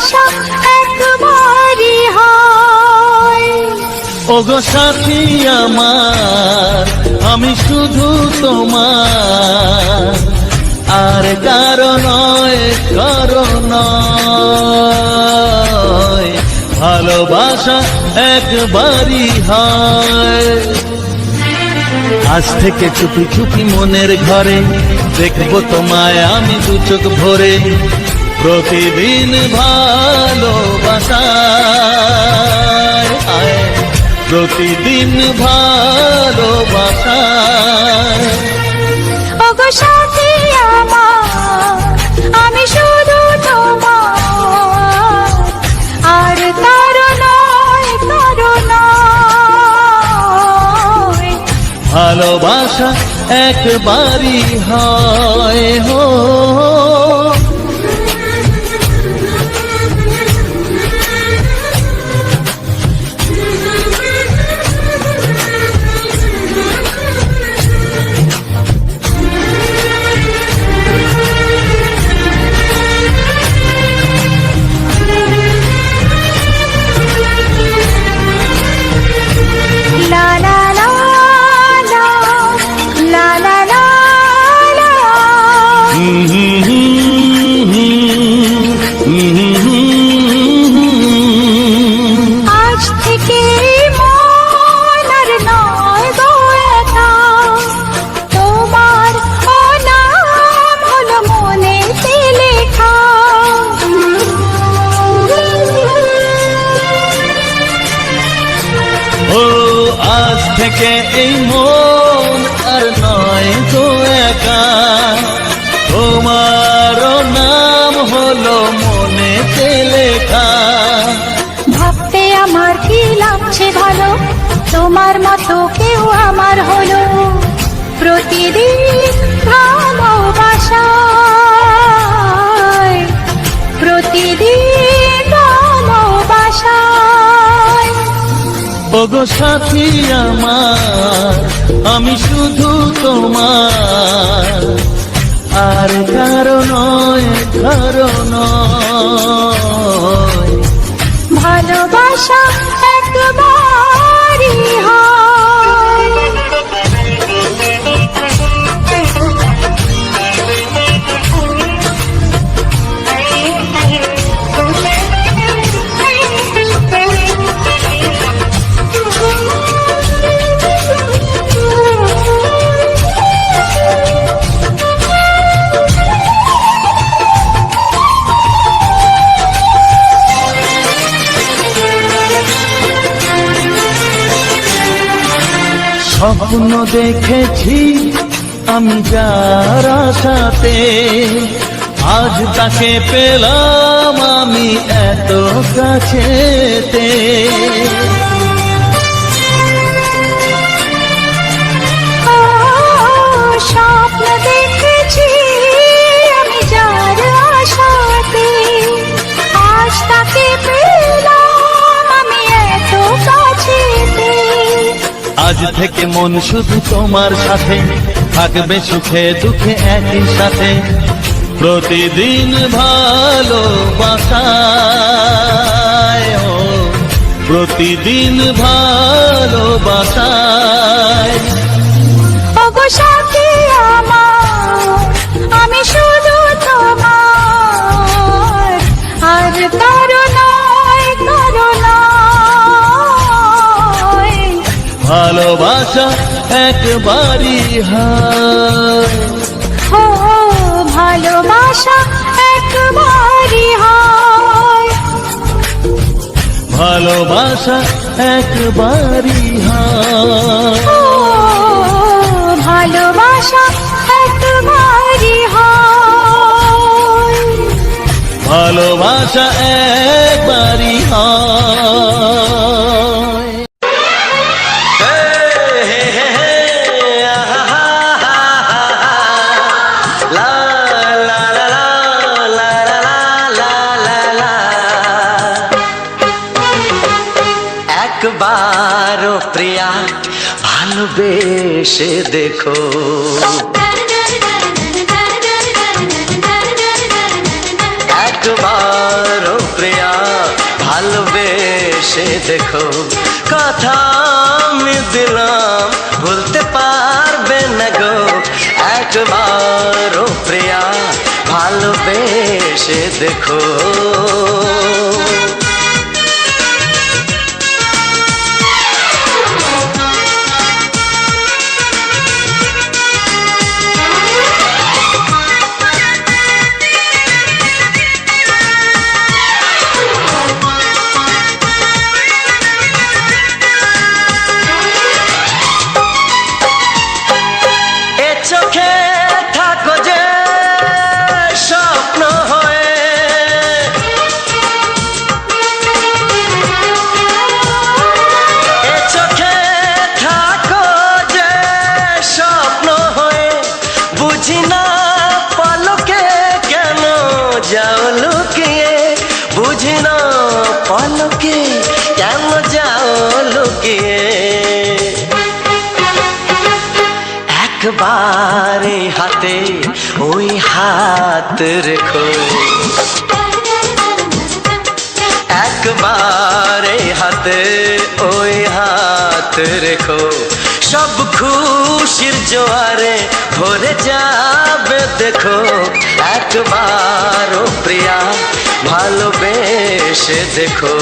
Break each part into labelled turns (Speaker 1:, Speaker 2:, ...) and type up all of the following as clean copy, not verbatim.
Speaker 1: ভালোবাসা একবারই হয়।
Speaker 2: ওগো সাথী আমার, আমি শুধু তোমার, আর কারো নয়, কারো নয়। ভালোবাসা একবারই হয়। আজ থেকে চুপি চুপি মনের ঘরে দেখবো তোমায় আমি দু চোখ ভরে। প্রতিদিন ভালোবাসায়, প্রতিদিন ভালোবাসায়।
Speaker 1: ওগো সাথী আমার, আমি শুধু তোমার, আর কারো নয়, কারো নয়।
Speaker 2: ভালোবাসা একবারই হয় হো।
Speaker 1: আজ থেকে মন আর নয় গো একা, তোমার নাম হলো মনেতে লেখা।
Speaker 2: ও আজ থেকে এই মন আর নয় তো একা, তোমার নাম হলো মনেতে লেখা।
Speaker 1: ভাবতে আমার কি লাগছে ভালো, তোমার মতো কেউ আমার হলো। প্রতিদিন ভালোবাসায়, প্রতিদিন ভালোবাসায়।
Speaker 2: ওগো সাথী আমার, আমি শুধু তোমার, আর কারো নয়, কারো নয়।
Speaker 1: ভালোবাসা একবারই হয়।
Speaker 2: স্বপ্ন দেখেছি আমি যার আশাতে, আজ তাকে পেলাম আমি এত কাছেতে।
Speaker 1: স্বপ্ন দেখেছি আমি যার আশাতে, আজ তাকে পেলাম আমি এত কাছেতে।
Speaker 2: আজ থেকে মন শুধু তোমার সাথে, থাকবে সুখে দুঃখে একই সাথে। প্রতিদিন ভালোবাসায়, প্রতিদিন ভালোবাসায়।
Speaker 1: ওগো সাথী আমার, আমি শুধু তোমার, আর কারো নয়, কারো নয়।
Speaker 2: ভালোবাসা একবারই হয়।
Speaker 1: ও ভালোবাসা একবারই হয়।
Speaker 2: ভালোবাসা একবারই হয়।
Speaker 1: ও ভালোবাসা একবারই হয়।
Speaker 2: ভালোবাসা একবারই হয়।
Speaker 3: একবারও প্রিয়া ভালোবেসে দেখো, একবারও প্রিয়া ভালোবেসে দেখো, কথা আমি দিলাম ভুলতে পারবে না গো। একবার ও প্রিয়া ভালোবেসে দেখো। চোখে থাকো যে স্বপ্ন হয়ে, এ চোখে থাকো যে স্বপ্ন হয়ে, বুঝি না পলকে কেন যাও লুকিয়ে, বুঝি না পলকে কেন যাও লুকিয়ে। একবার হাতে ওই হাত রেখো, একবার হাতে ওই হাত রেখো, সব খুশির জোয়ারে ভরে যাবে দেখো। একবার ও প্রিয়া ভালোবেসে দেখো।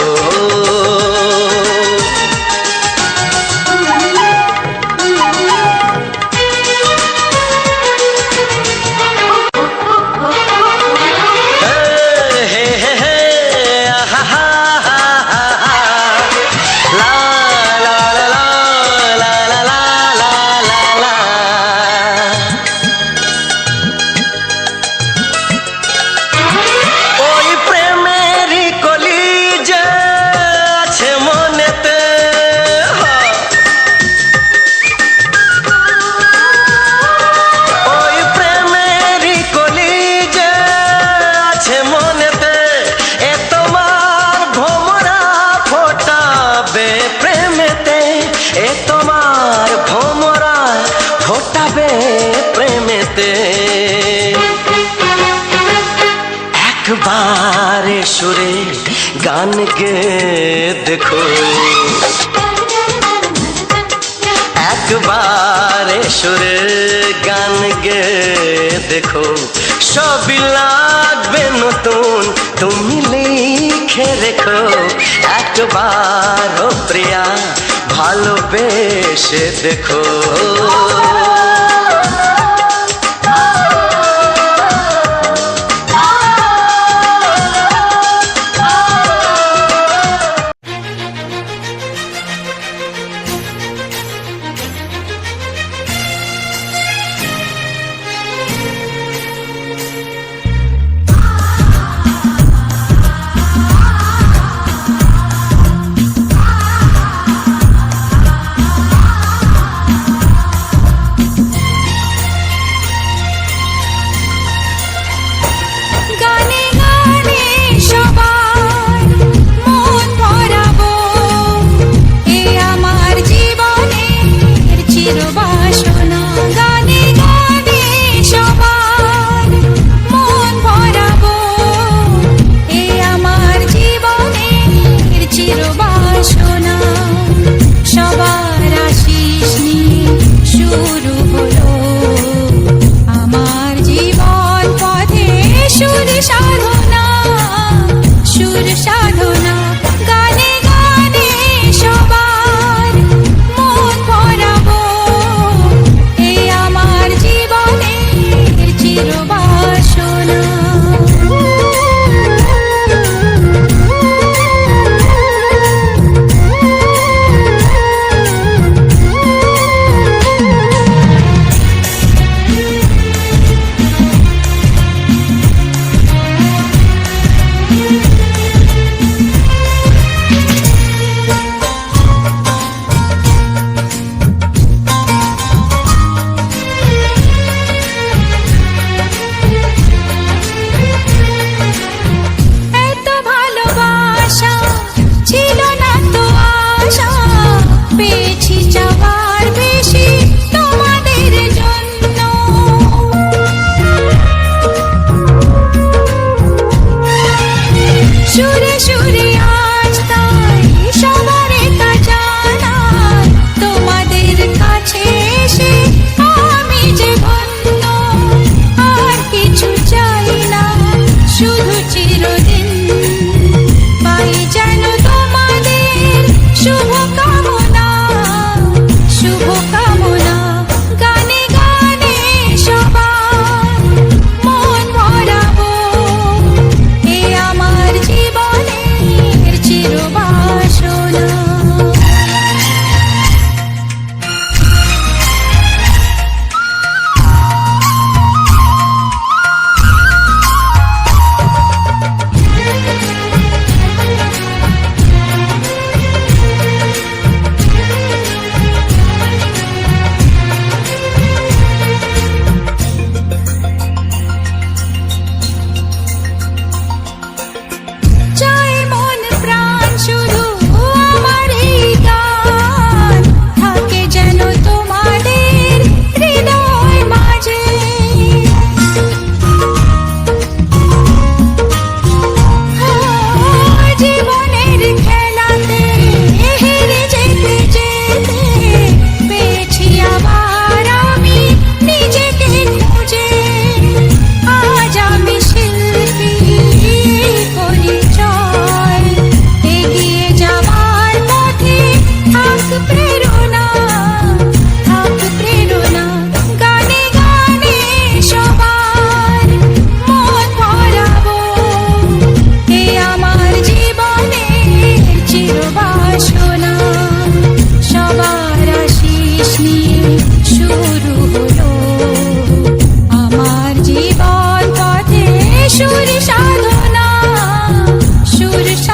Speaker 3: প্রেমেতে একবার সুরে গান গে দেখো, একবার সুরে গান গে দেখো, সবই লাগবে নতুন তুমি লিখে রেখো। একবার ও প্রিয়া ভালোবেসে দেখো।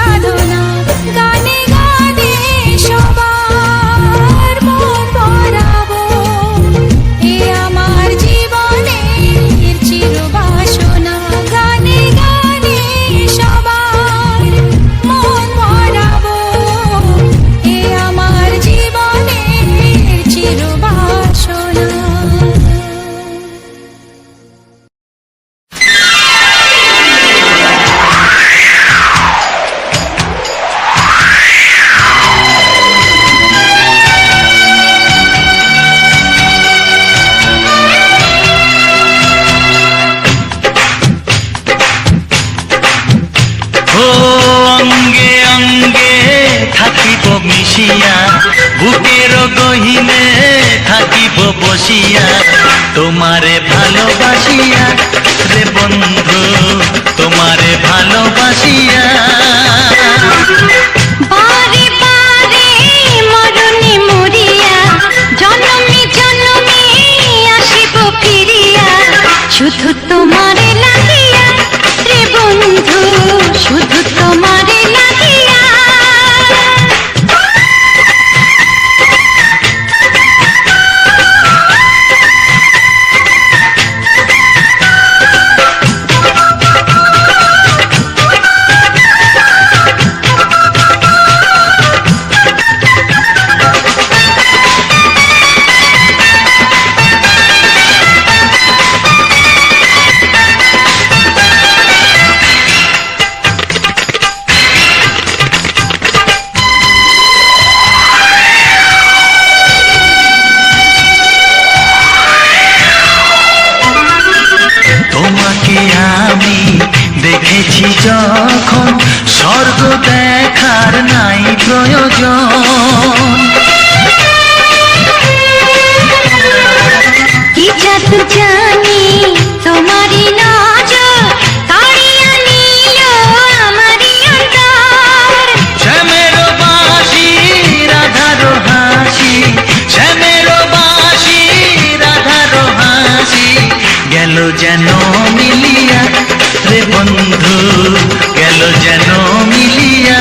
Speaker 1: সাধনা গানে গানে সবার মন ভরাবো এ আমার জীবনের চিরবাসনা গানে গানে সবার মন ভরাবো এ আমার জীবনের চিরবাসনা।
Speaker 2: ও অঙ্গে অঙ্গে থাকিব মিশিয়া বুকের গহিনে থাকিব বসিয়া তোমারে ভালোবাসিয়া রে বন্ধু তোমারে ভালোবাসিয়া
Speaker 1: বারে বারে মরণে মরিয়া জনমে জনমে আসিব ফিরিয়া শুধু তোমারে লাগিয়া রে বন্ধু শুধু তোমারে লাগিয়া।
Speaker 2: তোমাকে আমি দেখেছি যখন স্বর্গ দেখার নাই প্রয়োজন
Speaker 1: কি জাদু জানি তোমারই নজর কাড়িয়া নিল আমারই অন্তর
Speaker 2: শ্যামের বাঁশি রাধার হাসি শ্যামের বাঁশি রাধার হাসি গেল যেন মিলিয়া রে বন্ধু গেল যেন মিলিয়া।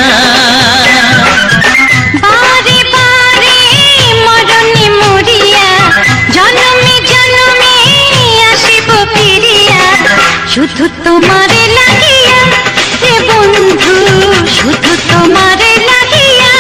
Speaker 1: বারে বারে মরণে মরিয়া জনমে জনমে আসিব ফিরিয়া শুধু তোমারে লাগিয়া রে বন্ধু শুধু তোমারে লাগিয়া।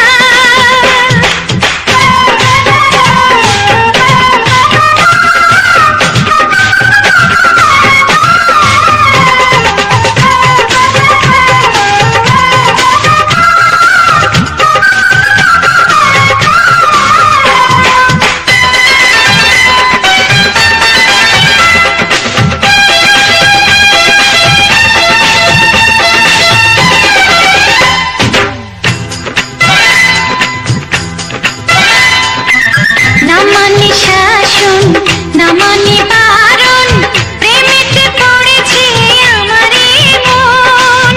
Speaker 1: না মানে শাসন না মানে বারণ প্রেমেতে পড়েছে আমারই মন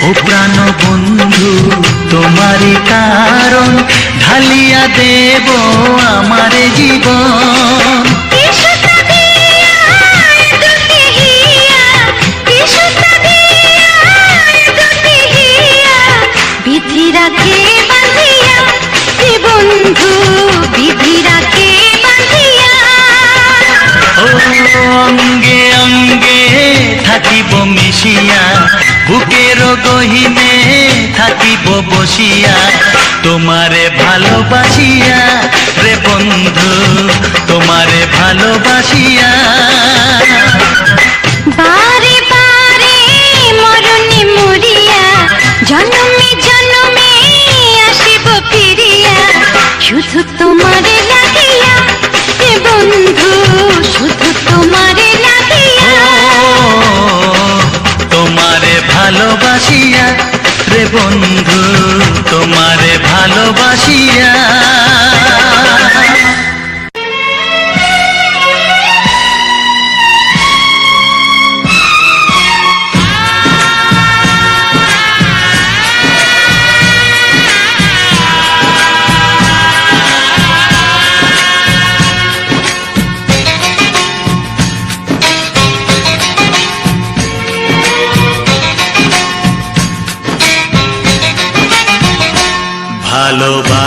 Speaker 2: ও প্রাণ বন্ধু তোমারই কারণ ঢালিয়া দেব আমার জীবন
Speaker 1: বিশুদ্ধ দিয়া দুটি হিয়া বিশুদ্ধ দিয়া দুটি হিয়া বিধি রাখে বাঁধিয়া হে বন্ধু বিধি রাখে বাঁধিয়া।
Speaker 2: ও অঙ্গে অঙ্গে থাকিব মিশিয়া বুকের গহিনে থাকিব বসিয়া তোমারে ভালোবাসিয়া রে বন্ধু তোমারে ভালোবাসিয়া।
Speaker 1: বারে বারে মরণে মরিয়া জনমে জনমে আসিব ফিরিয়া শুধু তোমারে লাগিয়া হে বন্ধু শুধু তোমারে লাগিয়া।
Speaker 2: তোমারে ভালোবাসিয়া রে বন্ধু তোমারে ভালোবাসিয়া।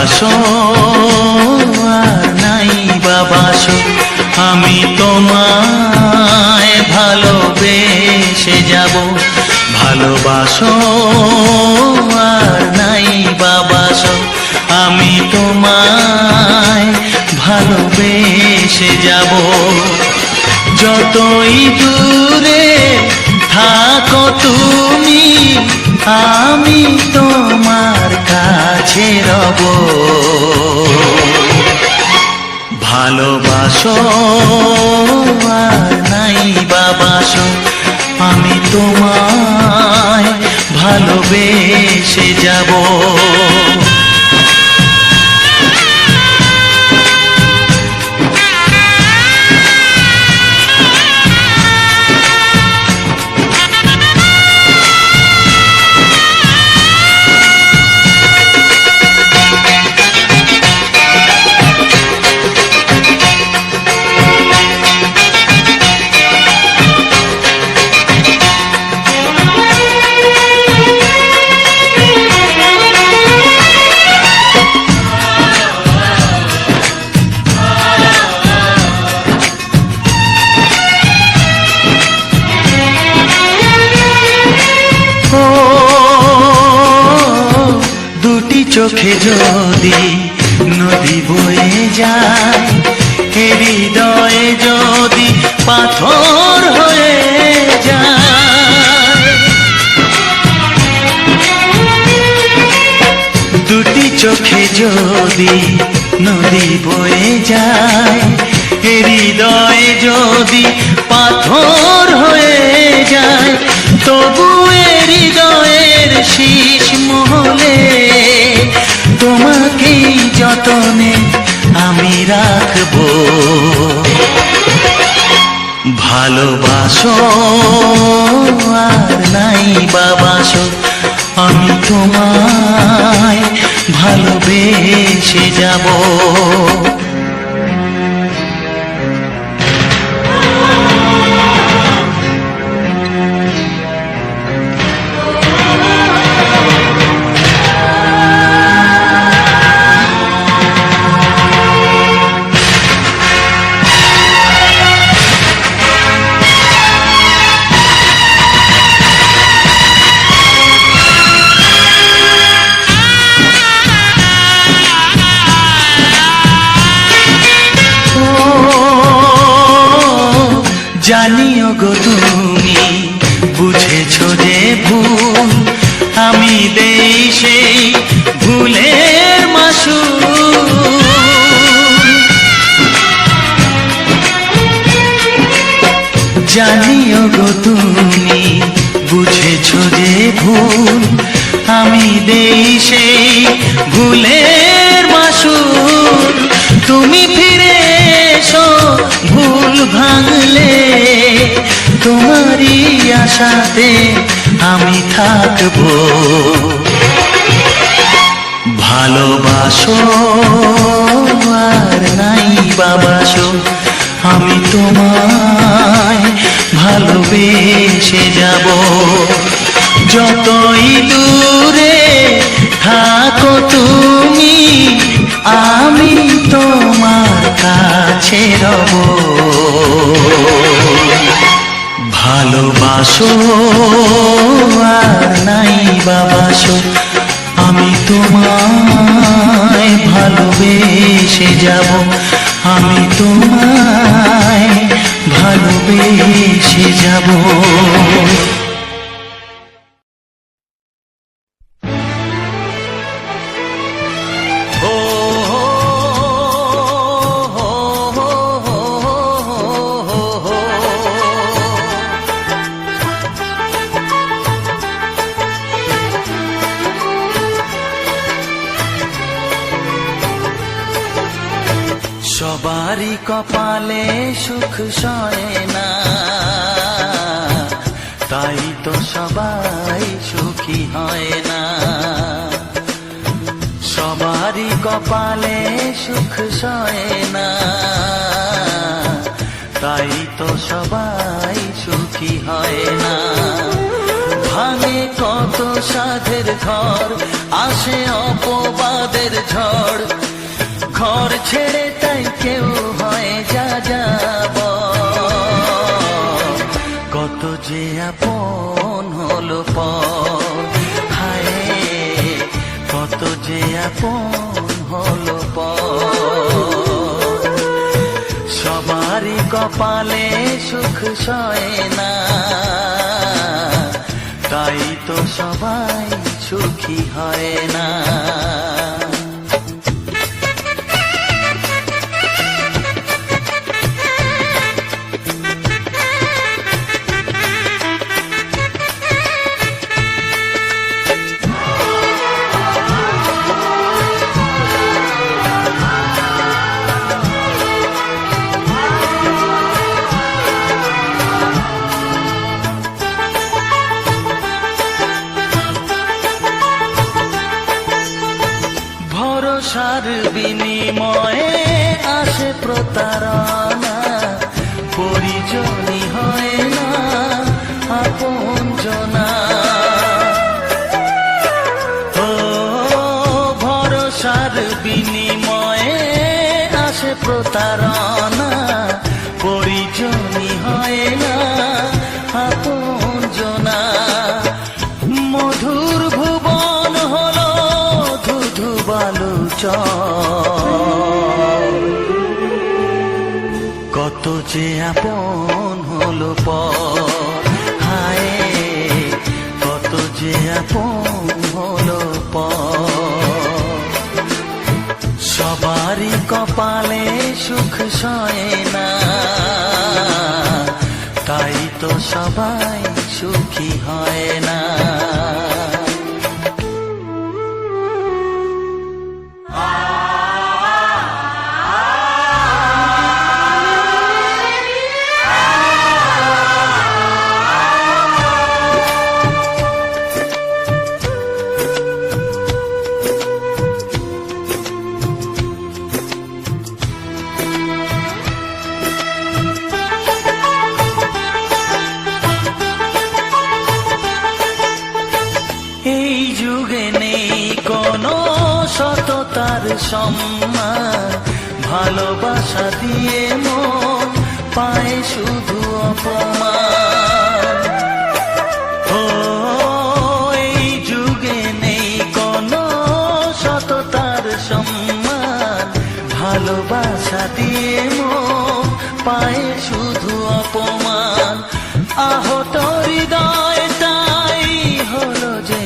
Speaker 2: বাসো আর নাই বা বাসো, আমি তোমায় ভালোবেসে যাব। ভালোবাসো আর নাই বা বাসো, আমি তোমায় ভালোবেসে যাব। যতই দূরে থাকো তুমি, আমি তোমার কাছে রব। ভালোবাসো আর নাই বা বাসো, আমি তোমায় ভালোবেসে যাব। চোখে যদি নদী বয়ে যায়, হৃদয়ে যদি পাথর হয়ে যায়। দুটি চোখে যদি নদী বয়ে যায়, হৃদয়ে যদি পাথর হয়ে যায়, তবু হৃদয়ের শীষ মহলে তোমাকেই যতনে আমি রাখবো। ভালোবাসো আর নাই বা বাসো, আমি তোমায় ভালোবেসে যাব। জানিও গো তুমি বুঝেছো যে ভুল, আমি দেই সেই ভুলের মাসুল। জানিও গো তুমি বুঝেছো যে ভুল, আমি দেই সেই ভুলের মাসুল। তুমি ফিরে এসো ভুল ভাঙলে, তোমারই আশাতে আমি থাকবো। ভালোবাসো আর নাই বা বাসো, আমি তোমায় ভালোবেসে যাব। যতই দূরে থাকো তুমি, আমি তোমার কাছে রব। ভালোবাসো আর নাই বা বাসো, আমি তোমায় ভালোবেসে যাব। আমি তোমায় ভালোবেসে যাব। সবারই কপালে সুখ সয় না, তাই তো সবাই সুখী হয় না। সবারই কপালে সুখ সয় না, তাই তো সবাই সুখী হয় না। ভাঙে কত সাধের ঘর আসে অপবাদের ঝড়, ঘর ছেড়ে তাই কেউ হয় যা যাব, কত যে আপন হলো পর, হায় কত যে আপন হলো পর। সবারই কপালে সুখ সয় না, তাই তো সবাই সুখী হয় না। ভরসার বিনিময়ে আসে প্রতারণা, পরিজনই হয় না আপনজনা। ও ভরসার বিনিময়ে আসে প্রতারণা, পরিজনই হয় না আপনজনা। মধুর ভুবন হলো ধুধু বালুচর, কত যে আপন হলো পর, হায় কত যে আপন হলো পর। সবারই কপালে সুখ সয় না, তাই তো সবাই সুখী হয় না। এই যুগে নেই কোনো সততার সম্মান, ভালোবাসা দিয়ে মন পায় শুধু অপমান। ও এই যুগে নেই কোনো সততার সম্মান, ভালোবাসা দিয়ে মন পায় শুধু অপমান। আহত হৃদয় তাই হলো যে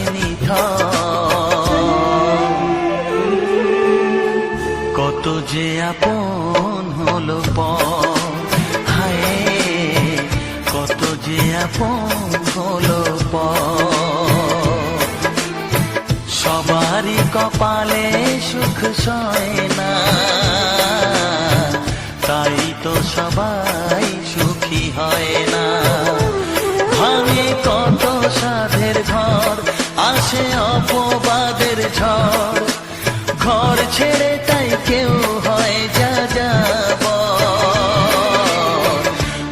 Speaker 2: কত যে আপন হলো পর, হায় কত যে আপন হলো পর। সবারই কপালে সুখ সয় না, তাই তো সবাই সুখী হয় না। ভাঙে কত সাধের ঘর আসে অপবাদের ঝড়, ঘর ছেড়ে তাই কেউ হয় যা যাব,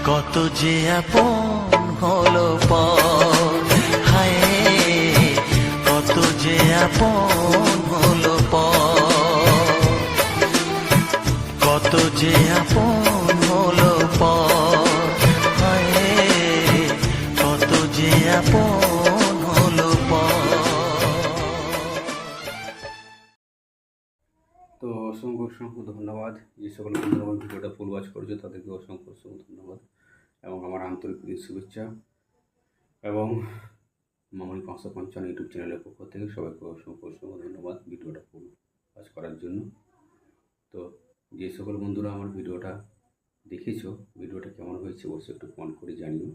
Speaker 2: কত যে আপন হলো পর, হায় কত যে আপন হলো পর, কত যে আপন হলো পর, হায় কত যে আপন হলো পর।
Speaker 4: তো অসংখ্য অসংখ্য ধন্যবাদ যে সকল বন্ধুরা আমার ভিডিওটা ফুল ওয়াচ করেছে, তাদেরকে অসংখ্য অসংখ্য ধন্যবাদ এবং আমার আন্তরিক শুভেচ্ছা। এবং মামনি 555 ইউটিউব চ্যানেলের পক্ষ থেকে সবাইকে অসংখ্য অসংখ্য ধন্যবাদ ভিডিওটা ফুল ওয়াচ করার জন্য। তো যে সকল বন্ধুরা আমার ভিডিওটা দেখেছো, ভিডিওটা কেমন হয়েছে অবশ্যই একটু কমেন্ট করে জানিও।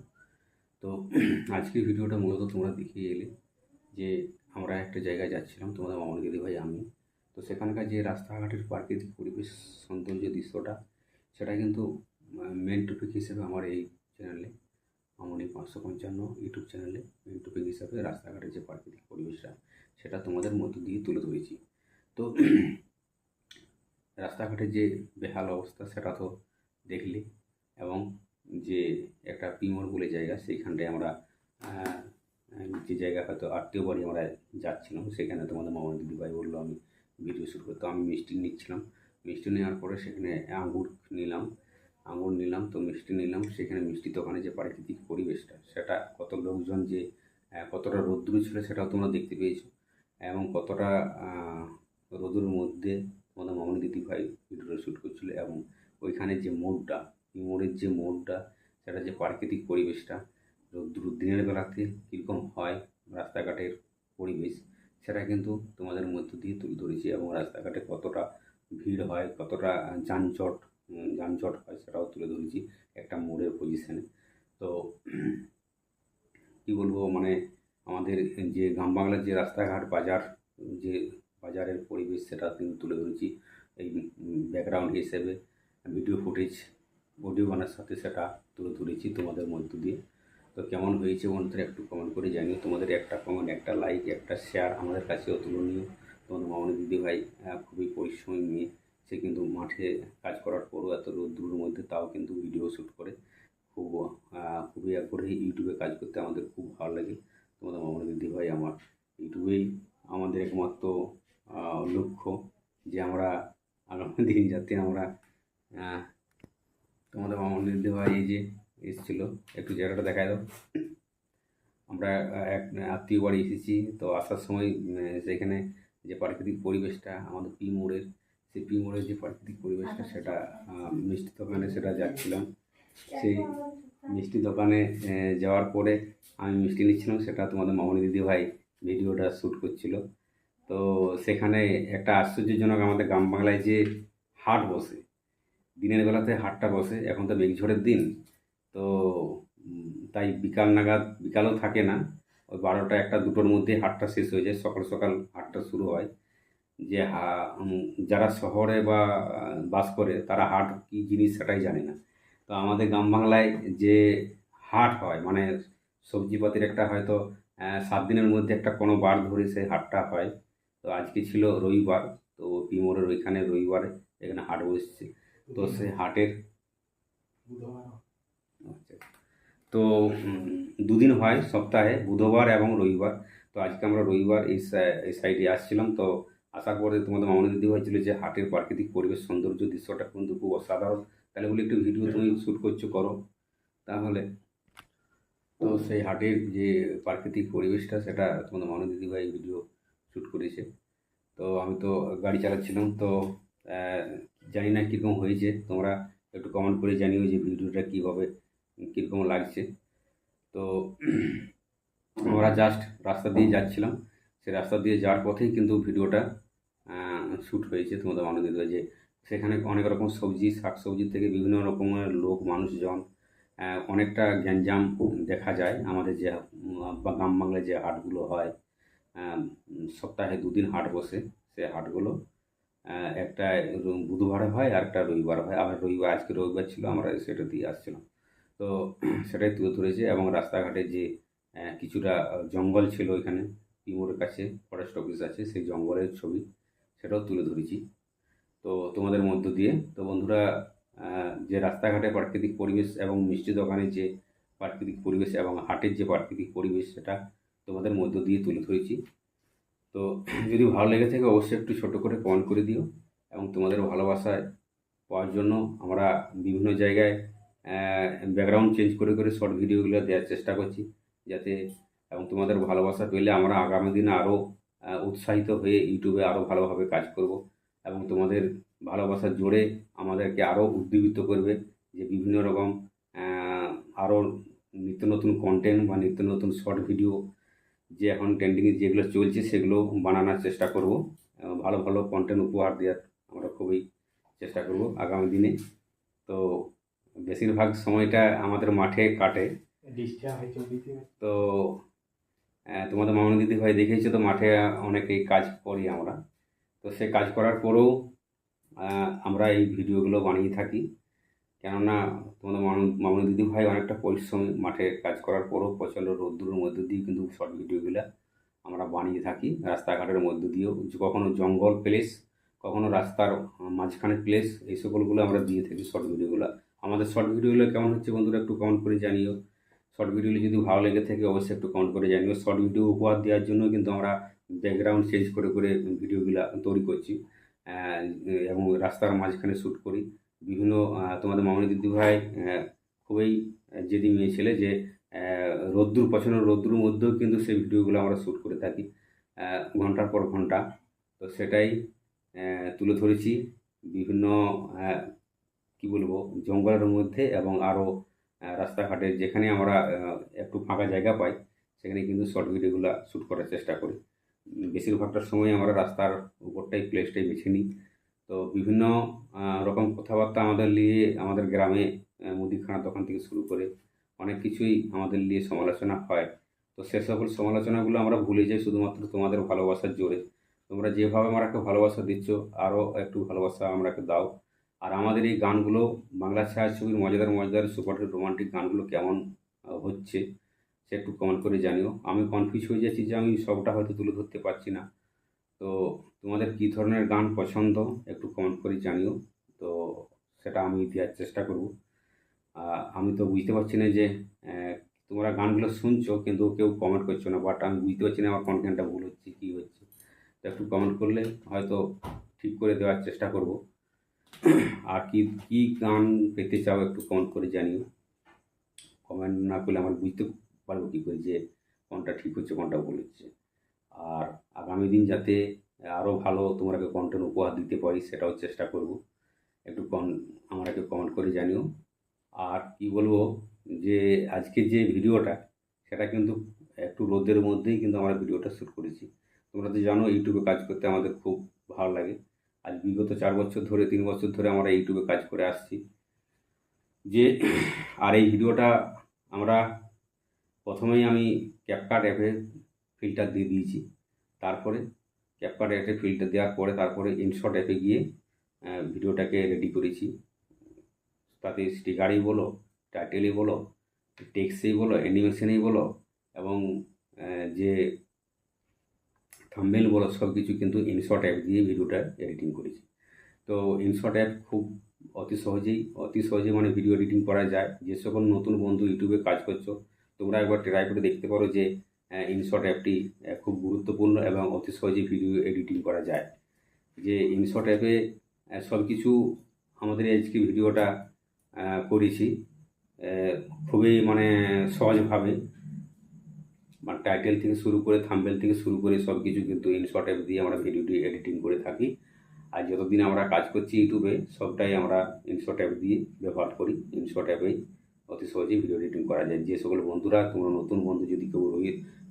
Speaker 4: তো আজকের ভিডিওটা মূলত তোমরা দেখিয়ে এলে যে আমরা একটা জায়গায় যাচ্ছিলাম, তোমাদের মামনি দিদি ভাই আমি। তো সেখানকার যে রাস্তাঘাটের প্রাকৃতিক পরিবেশ সৌন্দর্য দৃশ্যটা, সেটা কিন্তু মেন টপিক হিসেবে আমার এই চ্যানেলে মামনি 555 ইউটিউব চ্যানেলে মেন টপিক হিসাবে রাস্তাঘাটের যে প্রাকৃতিক পরিবেশটা সেটা তোমাদের মধ্য দিয়ে তুলে ধরেছি। তো রাস্তাঘাটের যে বেহাল অবস্থা সেটা তো দেখলে, এবং যে একটা পিমর বলে জায়গা সেইখানটায় আমরা যে জায়গায় হয়তো আত্মীয় বাড়ি আমরা যাচ্ছিলাম, সেখানে তোমাদের মামনি দিদিভাই বললো আমি ভিডিও শ্যুট করতে। আমি মিষ্টি নিচ্ছিলাম, মিষ্টি নেওয়ার পরে সেখানে আঙুর নিলাম, তো মিষ্টি নিলাম। সেখানে মিষ্টি দোকানে যে প্রাকৃতিক পরিবেশটা, সেটা কত লোকজন যে কতটা রোদ্দুর ছিল সেটাও তোমরা দেখতে পেয়েছো, এবং কতটা রোদের মধ্যে তোমাদের মামনি দিদিভাই ভিডিওটা শ্যুট করছিল। এবং ওইখানে যে মোড়ের যে মোড়টা, সেটা যে প্রাকৃতিক পরিবেশটা রোদ্দুর দিনের বেলাতে কীরকম হয় রাস্তাঘাটের পরিবেশ, সেটা কিন্তু তোমাদের মধ্য দিয়ে তুলে ধরেছি। এবং রাস্তাঘাটে কতটা ভিড় হয়, কতটা যানজট হয়, সেটাও তুলে ধরেছি একটা মোড়ের পজিশানে। তো কী বলবো, মানে আমাদের যে গ্রাম বাংলার যে রাস্তাঘাট যে বাজারের পরিবেশ, সেটা কিন্তু তুলে ধরেছি এই ব্যাকগ্রাউন্ড হিসেবে। ভিডিও ফুটেজ অডিও গানের সাথে সেটা তুলে ধরেছি তোমাদের মধ্য দিয়ে। তো কেমন হয়েছে বন্ধুরা একটু কমেন্ট করে জানিও। তোমাদের একটা কমেন্ট, একটা লাইক, একটা শেয়ার আমাদের কাছে অতুলনীয়। তোমাদের মামনি দিদিভাই খুবই পরিশ্রমী মেয়ে, সে কিন্তু মাঠে কাজ করার পরও এত রোদ্দুরের মধ্যে তাও কিন্তু ভিডিও শ্যুট করে। খুবই আগ্রহী ইউটিউবে কাজ করতে, আমাদের খুব ভালো লাগে। তোমাদের মামনি দিদিভাই আমার ইউটিউবেই আমাদের একমাত্র লক্ষ্য, যে আমরা আগামী দিন যাতে আমরা তোমাদের মামনি দিদিভাই এই যে এসেছিলো, একটু জায়গাটা দেখায় দাও। আমরা এক আত্মীয় বাড়ি এসেছি, তো আসার সময় সেখানে যে প্রাকৃতিক পরিবেশটা আমাদের সেই পি মোড়ের যে প্রাকৃতিক পরিবেশটা, সেটা মিষ্টি দোকানে সেটা যাচ্ছিলাম। সেই মিষ্টি দোকানে যাওয়ার পরে আমি মিষ্টি নিচ্ছিলাম, সেটা তোমাদের মামনি দিদিভাই ভিডিওটা শ্যুট করছিল। তো সেখানে একটা আশ্চর্যজনক, আমাদের গ্রাম বাংলায় যে হাট বসে, দিনের বেলাতে হাটটা বসে, এখন তো মেঘঝড়ের দিন, তো তাই বিকালও থাকে না, ওই 12টা 1টা 2টোর মধ্যে হাটটা শেষ হয়ে যায়। সকাল সকাল হাটটা শুরু হয়। যে যারা শহরে বা বাস করে তারা হাট কী জিনিস সেটাই জানে না। তো আমাদের গ্রাম বাংলায় যে হাট হয়, মানে সবজিপাতির একটা হয়তো 7 দিনের মধ্যে একটা কোনো বার ধরে সেই হাটটা হয়। তো আজকে ছিল রবিবার, তো পিমোরের ওইখানে রবিবারে এখানে হাট বসছে। তো সেই হাটের আচ্ছা, তো 2 দিন হয় সপ্তাহে, বুধবার এবং রবিবার। তো আজকে আমরা রবিবার এই সাইডে আসছিলাম। তো আসার পরে তোমাদের মামনি দিদি হয়েছিল যে হাটের প্রাকৃতিক পরিবেশ সৌন্দর্য দৃশ্যটা কিন্তু খুব অসাধারণ, তাহলে বলে একটু ভিডিও তুমি শ্যুট করো তাহলে। তো সেই হাটের যে প্রাকৃতিক পরিবেশটা, সেটা তোমাদের মামনি দিদিভাই ভিডিও শ্যুট করেছে। তো আমি তো গাড়ি চালাচ্ছিলাম, তো জানি না কীরকম হয়েছে, তোমরা একটু কমেন্ট করে জানিও যে ভিডিওটা কীরকম লাগছে। তো আমরা জাস্ট রাস্তা দিয়ে যাচ্ছিলাম, সেই রাস্তা দিয়ে যাওয়ার পথেই কিন্তু ভিডিওটা শ্যুট হয়েছে তোমাদের মামনি দিদিভাই। যে সেখানে অনেক রকম শাকসবজি থেকে বিভিন্ন রকমের লোক মানুষজন, অনেকটা গ্যাঞ্জাম দেখা যায়। আমাদের যে গ্রাম বাংলায় যে হাটগুলো হয়, সপ্তাহে 2 দিন হাট বসে, সে হাটগুলো একটা বুধবারে হয় আর একটা রবিবার হয়। আবার আজকে রবিবার ছিল, আমরা সেটা দিয়ে আসছিলাম। তো সেটাই তুলে ধরেছে। এবং রাস্তাঘাটে যে কিছুটা জঙ্গল ছিল ওইখানে, পিমোরের কাছে ফরেস্ট অফিস আছে, সেই জঙ্গলের ছবি সেটাও তুলে ধরেছি তো তোমাদের মধ্য দিয়ে। তো বন্ধুরা, যে রাস্তাঘাটে প্রাকৃতিক পরিবেশ এবং মিষ্টি দোকানের যে প্রাকৃতিক পরিবেশ এবং হাটের যে প্রাকৃতিক পরিবেশ, সেটা তোমাদের মধ্য দিয়ে তুলে ধরেছি। তো যদি ভালো লেগে থাকে অবশ্যই একটু ছোটো করে কমেন্ট করে দিও। এবং তোমাদের ভালোবাসায় পাওয়ার জন্য আমরা বিভিন্ন জায়গায় ব্যাকগ্রাউন্ড চেঞ্জ করে শর্ট ভিডিওগুলো দেওয়ার চেষ্টা করছি, যাতে এবং তোমাদের ভালোবাসা পেলে আমরা আগামী দিনে আরও উৎসাহিত হয়ে ইউটিউবে আরও ভালোভাবে কাজ করব। এবং তোমাদের ভালোবাসার জোরে আমাদেরকে আরও উদ্দীপিত করবে যে বিভিন্ন রকম আরও নিত্য নতুন কন্টেন্ট বা নিত্য নতুন শর্ট ভিডিও যে এখন ট্রেন্ডিংয়ে যেগুলো চলছে সেগুলো বানানোর চেষ্টা করব। ভালো ভালো কন্টেন্ট উপহার দেওয়ার আমরা খুবই চেষ্টা করব আগামী দিনে। তো বেশিরভাগ সময়টা আমাদের মাঠে কাটে। তো তোমাদের মামনি দিদিভাই দেখেছো তো, মাঠে অনেকেই কাজ করি আমরা। তো সে কাজ করার পরেও আমরা এই ভিডিওগুলো বানিয়ে থাকি, কেননা তোমাদের মামনি দিদিভাই অনেকটা পরিশ্রমী। মাঠে কাজ করার পরেও প্রচণ্ড রোদ্দুরের মধ্যে দিয়ে কিন্তু শর্ট ভিডিওগুলো আমরা বানিয়ে থাকি। রাস্তাঘাটের মধ্যে দিয়েও, কখনো জঙ্গল প্লেস, কখনো রাস্তার মাঝখানে প্লেস, এই সকলগুলো আমরা দিয়ে থাকি শর্ট ভিডিওগুলো। আমাদের শর্ট ভিডিওগুলো কেমন হচ্ছে বন্ধুরা একটু কমেন্ট করে জানিও। শর্ট ভিডিওগুলি যদি ভালো লেগে থাকে অবশ্যই একটু কমেন্ট করে জানিও। শর্ট ভিডিও উপহার দেওয়ার জন্য কিন্তু আমরা ব্যাকগ্রাউন্ড চেঞ্জ করে করে ভিডিওগুলো তৈরি করছি এবং রাস্তার মাঝখানে শ্যুট করি। বিভিন্ন তোমাদের মামনি দিদিভাই খুবই জেদি মেয়ে ছেলে, যে রোদ্দুর প্রচণ্ড রোদ্দুর মধ্যেও কিন্তু সেই ভিডিওগুলো আমরা শ্যুট করে থাকি ঘন্টার পর ঘন্টা। তো সেটাই তুলে ধরেছি বিভিন্ন কি বলবো জঙ্গলের মধ্যে এবং আরও রাস্তাঘাটে যেখানে আমরা একটু ফাঁকা জায়গা পাই সেখানে কিন্তু শর্ট ভিডিওগুলো শ্যুট করার চেষ্টা করি। বেশিরভাগটার সময় আমরা রাস্তার উপরটাই প্লেসটাই বেছে নিই। তো বিভিন্ন রকম কথাবার্তা আমাদের নিয়ে আমাদের গ্রামে মুদিখানার দোকান থেকে শুরু করে অনেক কিছুই আমাদের নিয়ে সমালোচনা হয়। তো সে সকল সমালোচনাগুলো আমরা ভুলে যাই শুধুমাত্র তোমাদের ভালোবাসার জোরে। তোমরা যেভাবে আমাকে ভালোবাসা দিচ্ছ আরও একটু ভালোবাসা আমাকে দাও। আর আমাদের এই গানগুলো বাংলা ছায়াছবির মজাদার মজাদার সুপারহিট রোমান্টিক গানগুলো কেমন হচ্ছে সে একটু কমেন্ট করে জানিও। আমি কনফিউজ হয়ে যাচ্ছি যে আমি সবটা হয়তো তুলে ধরতে পারছি না। তো তোমাদের কী ধরনের গান পছন্দ একটু কমেন্ট করে জানিও, তো সেটা আমি দেওয়ার চেষ্টা করব। আমি তো বুঝতে পারছি না যে তোমরা গানগুলো শুনছো কিন্তু কেউ কমেন্ট করছো না, বাট আমি বুঝতে পারছি না আমার কন্টেন্টটা ভুল হচ্ছে কী হচ্ছে। তো একটু কমেন্ট করলে হয়তো ঠিক করে দেওয়ার চেষ্টা করব। আর কী গান পেতে চাও একটু কমেন্ট করে জানিও। কমেন্ট না করলে আমার বুঝতে পারবো কী করে যে কোনটা ঠিক হচ্ছে কোনটা ভুল হচ্ছে। আর আগামী দিন যাতে আরও ভালো তোমাকে কন্টেন্ট উপহার দিতে পারি সেটাও চেষ্টা করব। একটু আমাকে কমেন্ট করে জানিও। আর কি বলবো যে আজকে যে ভিডিওটা সেটা কিন্তু একটু রোদের মধ্যেই কিন্তু আমরা ভিডিওটা শ্যুট করেছি। তোমরা তো জানো ইউটিউবে কাজ করতে আমাদের খুব ভালো লাগে। আজ বিগত 4 বছর ধরে 3 বছর ধরে আমরা ইউটিউবে কাজ করে আসছি যে। আর এই ভিডিওটা আমরা প্রথমেই আমি ক্যাপকাট অ্যাপে ফিল্টার দিয়ে দিয়েছি, তারপরে ক্যাপকাট অ্যাপে ফিল্টার দেওয়ার পরে তারপরে ইনশট অ্যাপে গিয়ে ভিডিওটাকে রেডি করেছি। তাতে স্টিকারই বলো, টাইটেলই বলো, টেক্সটেই বলো, অ্যানিমেশনেই বলো এবং যে থাম্বনেল বলো সব কিছু কিন্তু ইনশট অ্যাপ দিয়ে ভিডিওটা এডিটিং করেছি। তো ইনশট অ্যাপ খুব অতি সহজেই মানে ভিডিও এডিটিং করা যায়। যে সকল নতুন বন্ধু ইউটিউবে কাজ করছো তোমরা একবার ট্রাই করে দেখতে পারো যে ইনশট অ্যাপটি খুব গুরুত্বপূর্ণ এবং অতি সহজেই ভিডিও এডিটিং করা যায়। যে ইনশট অ্যাপে সব কিছু আমাদের আজকে ভিডিওটা করেছি খুবই মানে সহজভাবে, মানে টাইটেল থেকে শুরু করে থাম্বনেল থেকে শুরু করে সব কিছু কিন্তু ইনশট অ্যাপ দিয়ে আমরা ভিডিওটি এডিটিং করে থাকি। আর যতদিন আমরা কাজ করছি ইউটিউবে সবটাই আমরা ইনশট অ্যাপ দিয়ে ব্যবহার করি। ইনশট অ্যাপেই অতি সহজেই ভিডিও এডিটিং করা যায়। যে সকল বন্ধুরা তোমরা নতুন বন্ধু যদি কেউ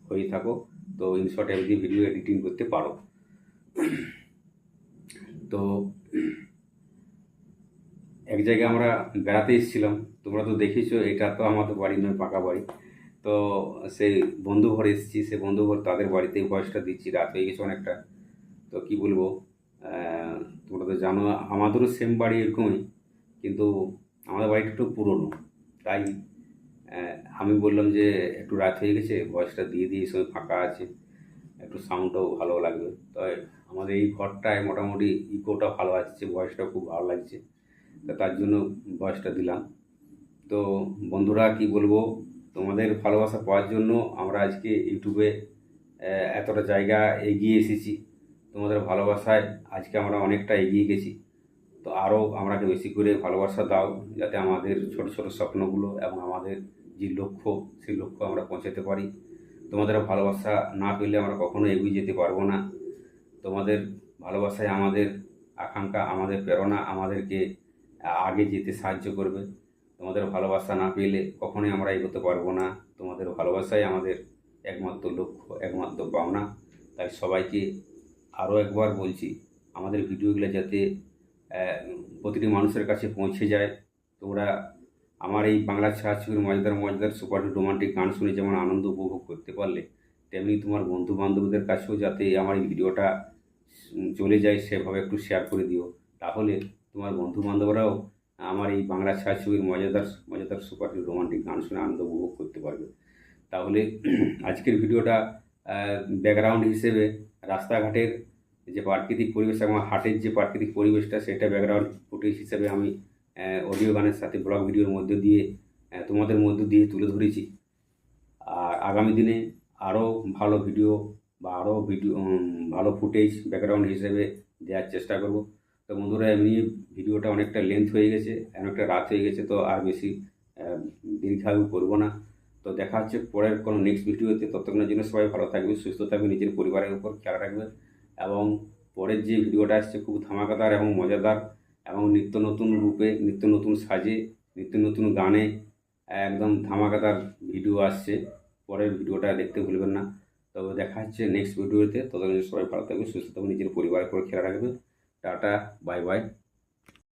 Speaker 4: হয়ে থাকো তো ইনশট অ্যাপ দিয়ে ভিডিও এডিটিং করতে পারো। তো এক জায়গায় আমরা বেড়াতে এসেছিলাম, তোমরা তো দেখেছো, এটা তো আমাদের বাড়ি নয় পাকা বাড়ি। তো সেই বন্ধু ঘরে এসেছি, সে বন্ধু ঘর তাদের বাড়িতেই ভয়েসটা দিচ্ছি। রাত হয়ে গেছে অনেকটা। তো কি বলবো, তোমরা তো জানো আমাদেরও সেম বাড়ি এরকমই, কিন্তু আমাদের বাড়িটা একটু পুরনো। তাই আমি বললাম যে একটু রাত হয়ে গেছে ভয়েসটা দিয়ে এই সময় ফাঁকা আছে, একটু সাউন্ডটাও ভালো লাগবে। তাই আমাদের এই ঘরটায় মোটামুটি ইকোটা ভালো আসছে, ভয়েসটাও খুব ভালো লাগছে, তো তার জন্য ভয়েসটা দিলাম। তো বন্ধুরা কি বলবো, তোমাদের ভালোবাসা পাওয়ার জন্য আমরা আজকে ইউটিউবে এতটা জায়গা এগিয়ে এসেছি। তোমাদের ভালোবাসায় আজকে আমরা অনেকটা এগিয়ে গেছি। তো আরও আমরাকে বেশি করে ভালোবাসা দাও যাতে আমাদের ছোট ছোট স্বপ্নগুলো এবং আমাদের যে লক্ষ্য সেই লক্ষ্য আমরা পৌঁছাতে পারি। তোমাদের ভালোবাসা না পেলে আমরা কখনো এগিয়ে যেতে পারবো না। তোমাদের ভালোবাসায় আমাদের আকাঙ্ক্ষা, আমাদের প্রেরণা আমাদেরকে আগে যেতে সাহায্য করবে। তোমাদের ভালোবাসা না পেলে কখনোই আমরা এগোতে পারবো না। তোমাদের ভালোবাসাই আমাদের একমাত্র লক্ষ্য, একমাত্র পাওনা। তাই সবাইকে আরও একবার বলছি, আমাদের ভিডিওগুলো যাতে প্রতিটি মানুষের কাছে পৌঁছে যায়। তোমরা আমার এই বাংলা ছায়াছবির মজাদার সুপারহিট রোমান্টিক গান শুনে যেমন আনন্দ উপভোগ করতে পারলে, তেমনি তোমার বন্ধু বান্ধবদের কাছেও যাতে আমার এই ভিডিওটা চলে যায় সেভাবে একটু শেয়ার করে দিও। তাহলে তোমার বন্ধু বান্ধবরাও আমার এই বাংলা ছায়াছবির মজাদার সুপারহিট রোমান্টিক গান শুনে আনন্দ উপভোগ করতে পারবে। তাহলে আজকের ভিডিওটা ব্যাকগ্রাউন্ড হিসেবে রাস্তাঘাটের যে প্রাকৃতিক পরিবেশ এবং হাটের যে প্রাকৃতিক পরিবেশটা সেটা ব্যাকগ্রাউন্ড ফুটেজ হিসেবে আমি অডিও গানের সাথে ব্লগ ভিডিওর মধ্যে দিয়ে তোমাদের মধ্যে দিয়ে তুলে ধরেছি। আগামী দিনে আরও ভালো ভিডিও বা আরও ভালো ফুটেজ ব্যাকগ্রাউন্ড হিসেবে দেওয়ার চেষ্টা করব। তো বন্ধুরা, এমনি ভিডিওটা অনেকটা লেন্থ হয়ে গেছে, অনেকটা রাত হয়ে গেছে, তো আর বেশি দীর্ঘায়ু করবো না। তো দেখা হচ্ছে পরের কোনো নেক্সট ভিডিওতে। ততক্ষণের জন্য সবাই ভালো থাকবে, সুস্থ থাকবে, নিজের পরিবারের উপর খেয়াল রাখবে। এবং পরের যে ভিডিওটা আসছে খুব ধামাকাদার এবং মজাদার এবং নিত্য নতুন রূপে, নিত্য নতুন সাজে, নিত্য নতুন গানে একদম ধামাকাদার ভিডিও আসছে। পরের ভিডিওটা দেখতে ভুলবেন না। তবে দেখা হচ্ছে নেক্সট ভিডিওতে। ততক্ষণ সবাই ভালো থাকবে, সুস্থ থাকবে, নিজের পরিবারের উপর খেয়াল রাখবে। Tata, bye bye.